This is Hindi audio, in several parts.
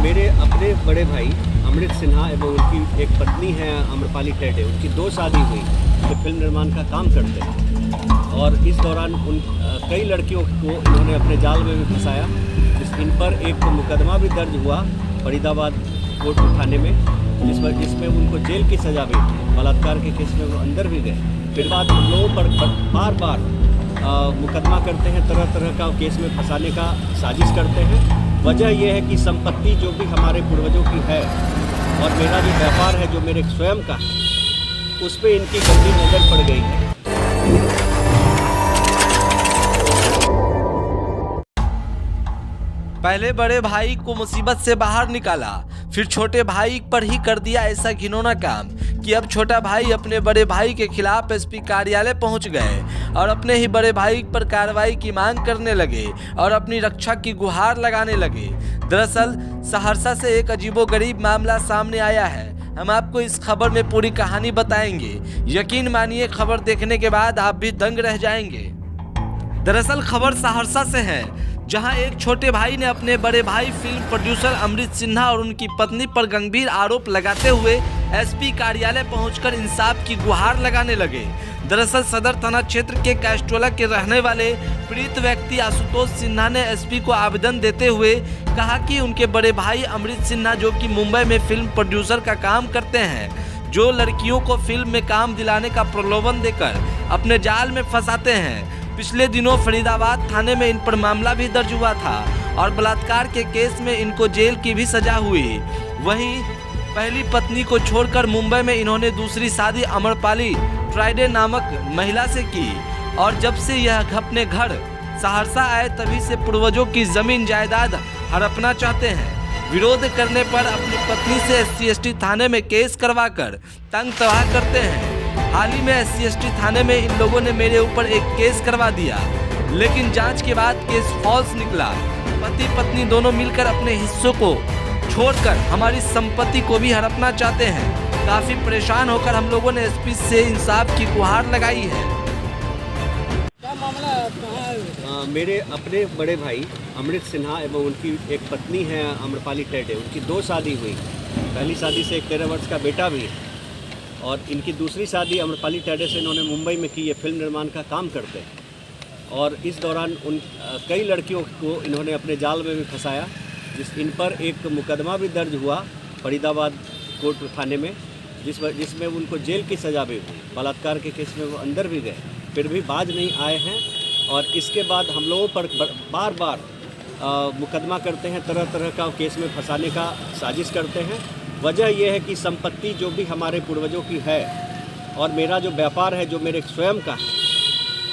मेरे अपने बड़े भाई अमृत सिन्हा एवं उनकी एक पत्नी है आम्रपाली टेढ़े, उनकी 2 शादी हुई। जो फिल्म निर्माण का काम करते हैं और इस दौरान कई लड़कियों को इन्होंने अपने जाल में भी फंसाया। इन पर एक मुकदमा भी दर्ज हुआ फरीदाबाद कोर्ट थाने में, जिसमें उनको जेल की सज़ा भी थी। बलात्कार के केस में वो अंदर भी गए। फिर बाद उन लोगों पर बार बार मुकदमा करते हैं, तरह तरह का केस में फंसाने का साजिश करते हैं। वजह यह है कि संपत्ति जो भी हमारे पूर्वजों की है और मेरा जो व्यापार है जो मेरे स्वयं का है, उस पर इनकी गंदी नज़र पड़ गई है। पहले बड़े भाई को मुसीबत से बाहर निकाला, फिर छोटे भाई पर ही कर दिया ऐसा घिनौना काम कि अब छोटा भाई अपने बड़े भाई के खिलाफ एसपी कार्यालय पहुंच गए और अपने ही बड़े भाई पर कार्रवाई की मांग करने लगे और अपनी रक्षा की गुहार लगाने लगे। दरअसल सहरसा से एक अजीबोगरीब मामला सामने आया है। हम आपको इस खबर में पूरी कहानी बताएंगे। यकीन मानिए, खबर देखने के बाद आप भी दंग रह जाएंगे। दरअसल खबर सहरसा से है, जहां एक छोटे भाई ने अपने बड़े भाई फिल्म प्रोड्यूसर अमृत सिन्हा और उनकी पत्नी पर गंभीर आरोप लगाते हुए एसपी कार्यालय पहुंचकर इंसाफ की गुहार लगाने लगे। दरअसल सदर थाना क्षेत्र के कैस्टोला के रहने वाले पीड़ित व्यक्ति आशुतोष सिन्हा ने एसपी को आवेदन देते हुए कहा कि उनके बड़े भाई अमृत सिन्हा, जो कि मुंबई में फिल्म प्रोड्यूसर का काम करते हैं, जो लड़कियों को फिल्म में काम दिलाने का प्रलोभन देकर अपने जाल में फंसाते हैं। पिछले दिनों फरीदाबाद थाने में इन पर मामला भी दर्ज हुआ था और बलात्कार के केस में इनको जेल की भी सजा हुई। वहीं पहली पत्नी को छोड़कर मुंबई में इन्होंने दूसरी शादी आम्रपाली टेढ़े नामक महिला से की और जब से यह अपने घर सहरसा आए तभी से पूर्वजों की जमीन जायदाद हड़पना चाहते हैं। विरोध करने पर अपनी पत्नी से SC/ST थाने में केस करवाकर तंग तबाह करते हैं। हाल ही में SC/ST थाने में इन लोगों ने मेरे ऊपर एक केस करवा दिया, लेकिन जांच के बाद केस फॉल्स निकला। पति पत्नी दोनों मिलकर अपने हिस्सों को छोड़कर हमारी संपत्ति को भी हड़पना चाहते हैं। काफी परेशान होकर हम लोगों ने एसपी से इंसाफ की गुहार लगाई है। क्या मामला कहाँ? मेरे अपने बड़े भाई अमृत सिन्हा एवं उनकी एक पत्नी है आम्रपाली टेढ़े, उनकी 2 शादी हुई। पहली शादी से एक 13 वर्ष का बेटा भी है और इनकी दूसरी शादी आम्रपाली टेढ़े से इन्होंने मुंबई में की। ये फिल्म निर्माण का काम करते हैं और इस दौरान कई लड़कियों को इन्होंने अपने जाल में भी फंसाया। इन पर एक मुकदमा भी दर्ज हुआ फरीदाबाद कोर्ट थाने में, जिसमें उनको जेल की सज़ा भी हुई। बलात्कार के केस में वो अंदर भी गए, फिर भी बाज नहीं आए हैं और इसके बाद हम लोगों पर बार बार मुकदमा करते हैं, तरह तरह का केस में फंसाने का साजिश करते हैं। वजह यह है कि संपत्ति जो भी हमारे पूर्वजों की है और मेरा जो व्यापार है जो मेरे स्वयं का है,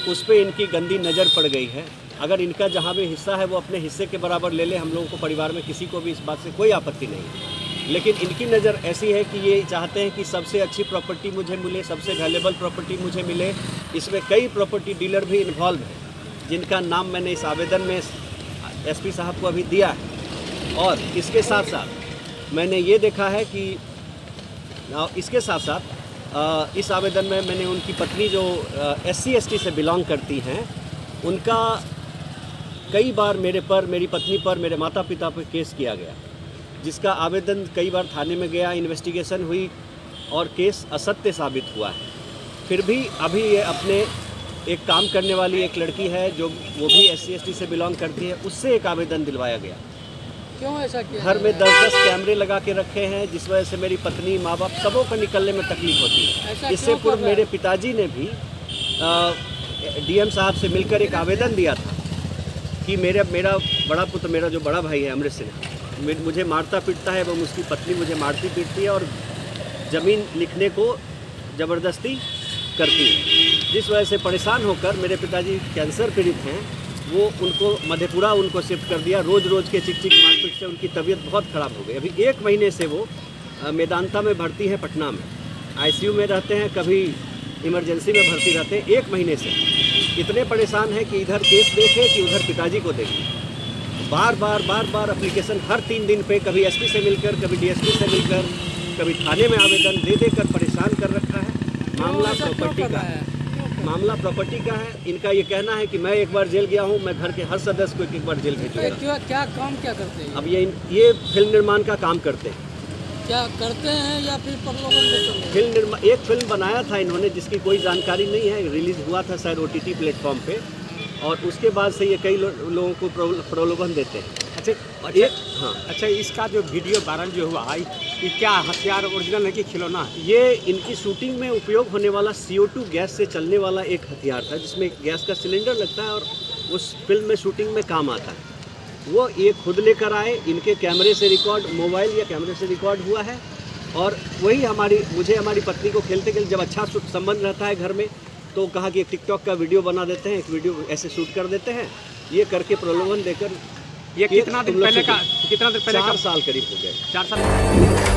उस पर इनकी गंदी नज़र पड़ गई है। अगर इनका जहाँ भी हिस्सा है वो अपने हिस्से के बराबर ले ले, हम लोगों को परिवार में किसी को भी इस बात से कोई आपत्ति नहीं है। लेकिन इनकी नज़र ऐसी है कि ये चाहते हैं कि सबसे अच्छी प्रॉपर्टी मुझे मिले, सबसे वैल्यूएबल प्रॉपर्टी मुझे मिले। इसमें कई प्रॉपर्टी डीलर भी इन्वॉल्व हैं, जिनका नाम मैंने इस आवेदन में एसपी साहब को अभी दिया है। और इसके साथ साथ मैंने ये देखा है कि इसके साथ साथ इस आवेदन में मैंने उनकी पत्नी जो SC/ST से बिलोंग करती हैं, उनका कई बार मेरी पत्नी पर, मेरे माता पिता पर केस किया गया, जिसका आवेदन कई बार थाने में गया, इन्वेस्टिगेशन हुई और केस असत्य साबित हुआ है। फिर भी अभी ये अपने एक काम करने वाली एक लड़की है जो वो भी SC/ST से बिलोंग करती है, उससे एक आवेदन दिलवाया गया। क्यों ऐसा किया? घर में 10-10 कैमरे लगा के रखे हैं, जिस वजह से मेरी पत्नी, माँ बाप सबों को निकलने में तकलीफ होती है। इससे पूर्व मेरे पिताजी ने भी DM साहब से मिलकर एक आवेदन दिया था कि मेरा बड़ा पुत्र, मेरा जो बड़ा भाई है अमृत सिन्हा, मुझे मारता पीटता है एवं उसकी पत्नी मुझे मारती पीटती है और ज़मीन लिखने को ज़बरदस्ती करती है। जिस वजह से परेशान होकर मेरे पिताजी कैंसर पीड़ित हैं, वो उनको मधेपुरा उनको शिफ्ट कर दिया। रोज़ के चिक मारपीट से उनकी तबीयत बहुत ख़राब हो गई। अभी 1 महीने से वो मेदांता में भर्ती है, पटना में ICU में रहते हैं, कभी इमरजेंसी में भर्ती रहते हैं। 1 महीने से इतने परेशान हैं कि इधर केस देखे कि उधर पिताजी को देखे। बार बार एप्लीकेशन हर 3 दिन पे, कभी SP से मिलकर, कभी DSP से मिलकर, कभी थाने में आवेदन दे देकर परेशान कर रखा है। मामला प्रॉपर्टी का है। मामला प्रॉपर्टी का है। इनका ये कहना है कि मैं एक बार जेल गया हूँ, मैं घर के हर सदस्य को एक बार जेल ये भेजूंगा। क्या काम क्या करते हैं? अब ये फिल्म निर्माण का काम करते हैं। क्या करते हैं या फिर प्रलोभन देते हैं? एक फिल्म बनाया था इन्होंने जिसकी कोई जानकारी नहीं है, रिलीज हुआ था शायद OTT प्लेटफॉर्म पे, और उसके बाद से ये कई लोगों को प्रलोभन देते हैं। अच्छा, अच्छा, इसका जो वीडियो वायरल जो हुआ है, ये क्या हथियार ओरिजिनल है कि खिलौना है? ये इनकी शूटिंग में उपयोग होने वाला CO2 गैस से चलने वाला एक हथियार था, जिसमें गैस का सिलेंडर लगता है और उस फिल्म में शूटिंग में काम आता है। वो ये खुद लेकर आए, इनके कैमरे से रिकॉर्ड, मोबाइल या कैमरे से रिकॉर्ड हुआ है, और वही मुझे हमारी पत्नी को खेलते खेलते जब अच्छा संबंध रहता है घर में, तो कहा कि एक टिकटॉक का वीडियो बना देते हैं, एक वीडियो ऐसे शूट कर देते हैं। ये करके प्रलोभन देकर ये कितना दिन पहले का 4 साल करीब हो गए। 4 साल